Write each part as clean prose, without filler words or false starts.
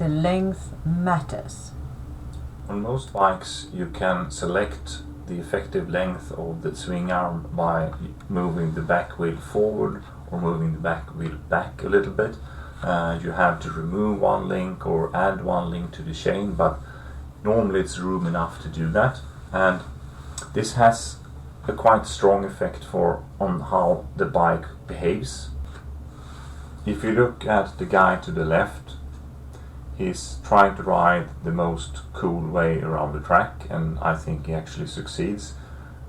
the length matters. On most bikes you can select the effective length of the swing arm by moving the back wheel forward or moving the back wheel back a little bit. You have to remove one link or add one link to the chain, but normally it's room enough to do that, and this has a quite strong effect on how the bike behaves. If you look at the guy to the left, he's trying to ride the most cool way around the track, and I think he actually succeeds.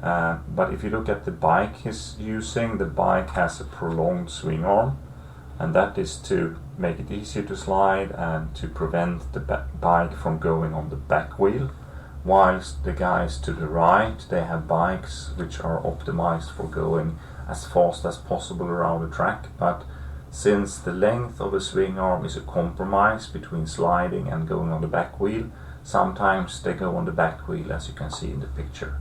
But if you look at the bike he's using, the bike has a prolonged swing arm, and that is to make it easier to slide and to prevent the bike from going on the back wheel. Whilst the guys to the right, they have bikes which are optimized for going as fast as possible around the track, but since the length of a swing arm is a compromise between sliding and going on the back wheel, sometimes they go on the back wheel, as you can see in the picture.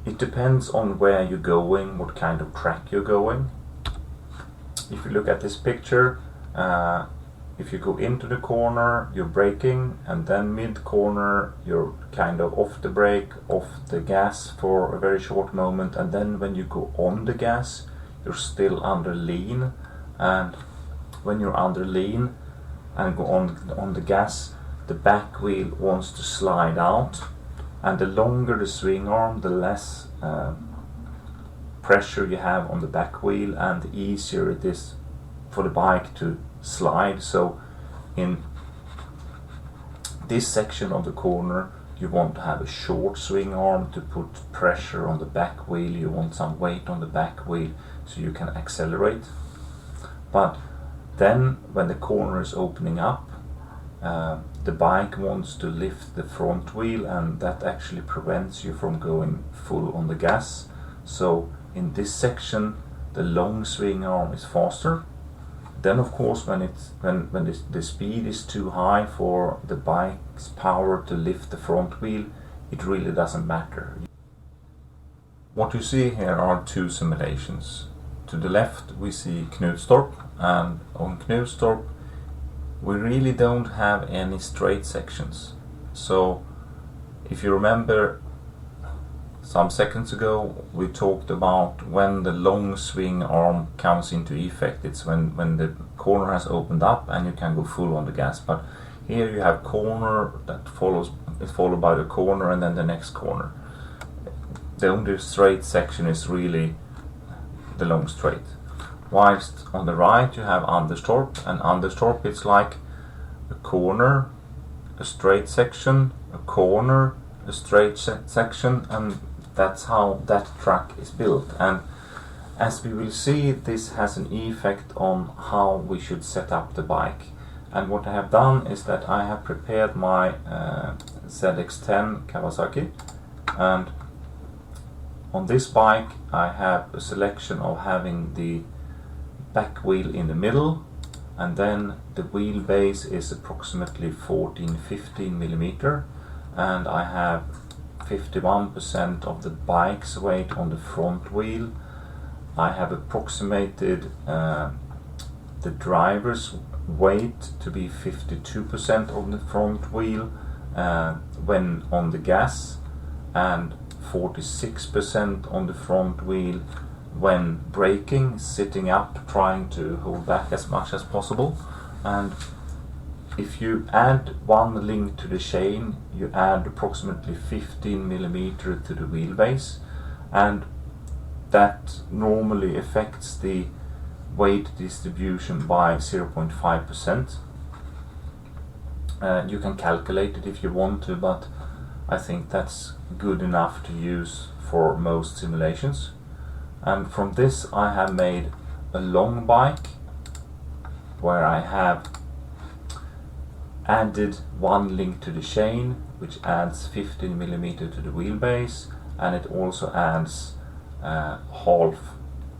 It depends on where you're going, what kind of track you're going. If you look at this picture, if you go into the corner, you're braking, and then mid-corner you're kind of off the brake, off the gas for a very short moment, and then when you go on the gas, you're still under lean, and when you're under lean and go on the gas, the back wheel wants to slide out, and the longer the swing arm, the less pressure you have on the back wheel, and the easier it is for the bike to slide. So in this section of the corner you want to have a short swing arm to put pressure on the back wheel, you want some weight on the back wheel so you can accelerate. But then when the corner is opening up, the bike wants to lift the front wheel, and that actually prevents you from going full on the gas. So in this section the long swing arm is faster. Then of course when the speed is too high for the bike's power to lift the front wheel, it really doesn't matter. What you see here are two simulations. To the left we see Knutstorp, and on Knutstorp we really don't have any straight sections. So if you remember, some seconds ago we talked about when the long swing arm comes into effect. It's when the corner has opened up and you can go full on the gas. But here you have corner that is followed by the corner and then the next corner. The only straight section is really the long straight. Whilst on the right you have Anderstorp, and Anderstorp it's like a corner, a straight section, a corner, a straight section, and that's how that track is built. And as we will see, this has an effect on how we should set up the bike. And what I have done is that I have prepared my ZX10 Kawasaki, and on this bike I have a selection of having the back wheel in the middle, and then the wheelbase is approximately 14-15 millimeter, and I have 51% of the bike's weight on the front wheel. I have approximated the driver's weight to be 52% on the front wheel when on the gas, and 46% on the front wheel when braking, sitting up, trying to hold back as much as possible. And if you add one link to the chain, you add approximately 15 millimeter to the wheelbase, and that normally affects the weight distribution by 0.5%. You can calculate it if you want to, but I think that's good enough to use for most simulations. And from this I have made a long bike where I have added one link to the chain, which adds 15 millimeter to the wheelbase, and it also adds half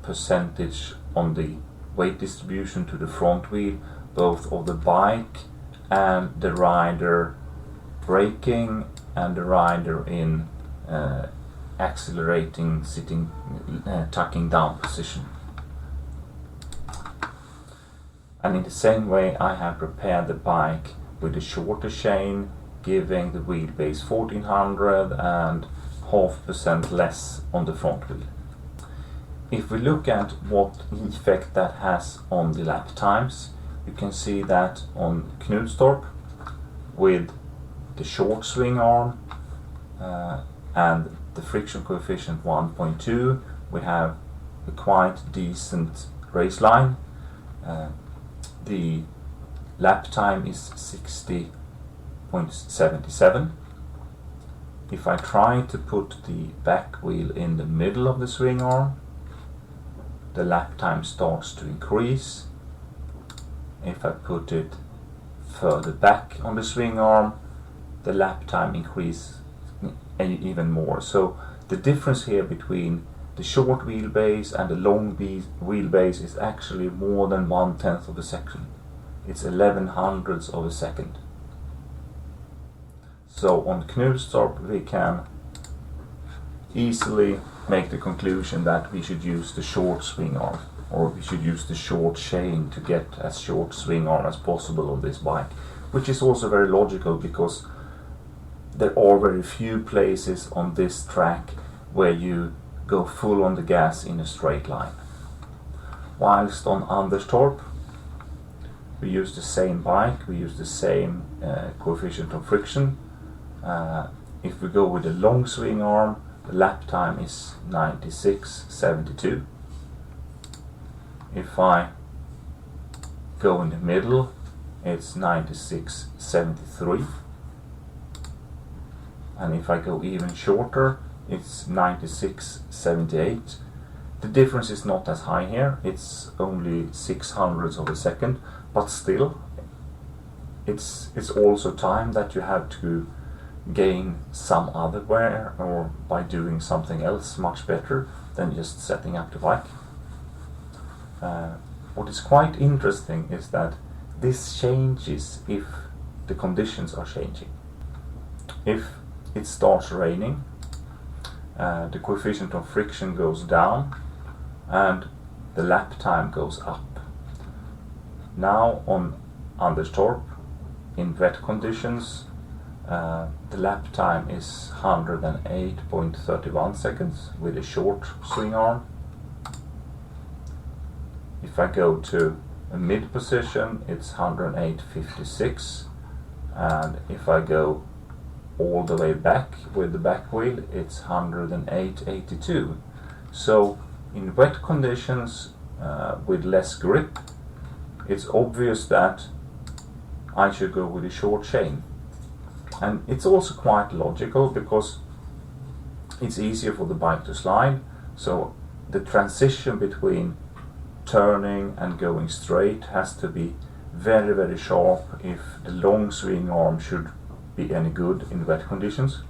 percentage on the weight distribution to the front wheel, both of the bike and the rider braking and the rider in accelerating, sitting, tucking down position. And in the same way I have prepared the bike with a shorter chain, giving the wheelbase 1400 and 0.5% less on the front wheel. If we look at what effect that has on the lap times, you can see that on Knutstorp with the short swing arm and the friction coefficient 1.2, we have a quite decent race line. The lap time is 60.77. If I try to put the back wheel in the middle of the swing arm, the lap time starts to increase. If I put it further back on the swing arm, the lap time increases even more. So the difference here between the short wheelbase and the long wheelbase is actually more than 1/10 of a second. It's 11/100ths of a second. So on Knutstorp we can easily make the conclusion that we should use the short swing arm, or we should use the short chain to get as short swing arm as possible on this bike, which is also very logical because there are very few places on this track where you go full on the gas in a straight line. Whilst on Anderstorp we use the same bike, we use the same coefficient of friction. If we go with a long swing arm, the lap time is 96.72. If I go in the middle, it's 96.73. And if I go even shorter, it's 96.78. The difference is not as high here, it's only 600ths of a second, but still it's also time that you have to gain some other wear or by doing something else much better than just setting up the bike. What is quite interesting is that this changes if the conditions are changing. If it starts raining, the coefficient of friction goes down and the lap time goes up. Now on Anderstorp, in wet conditions, the lap time is 108.31 seconds with a short swing arm. If I go to a mid position, it's 108.56, and if I go all the way back with the back wheel, it's 108.82. So in wet conditions with less grip, it's obvious that I should go with a short chain. And it's also quite logical because it's easier for the bike to slide, so the transition between turning and going straight has to be very, very sharp if the long swing arm should be any good in wet conditions.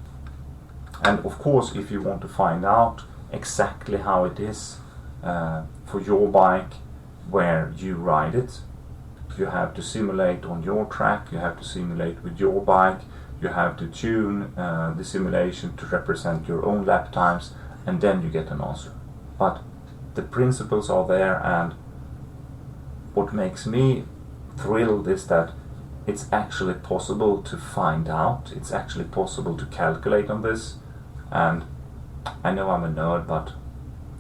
And of course, if you want to find out exactly how it is for your bike where you ride it, you have to simulate on your track, you have to simulate with your bike, you have to tune the simulation to represent your own lap times, and then you get an answer. But the principles are there, and what makes me thrilled is that it's actually possible to find out, it's actually possible to calculate on this, and I know I'm a nerd, but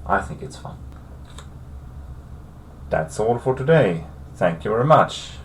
I think it's fun. That's all for today. Thank you very much.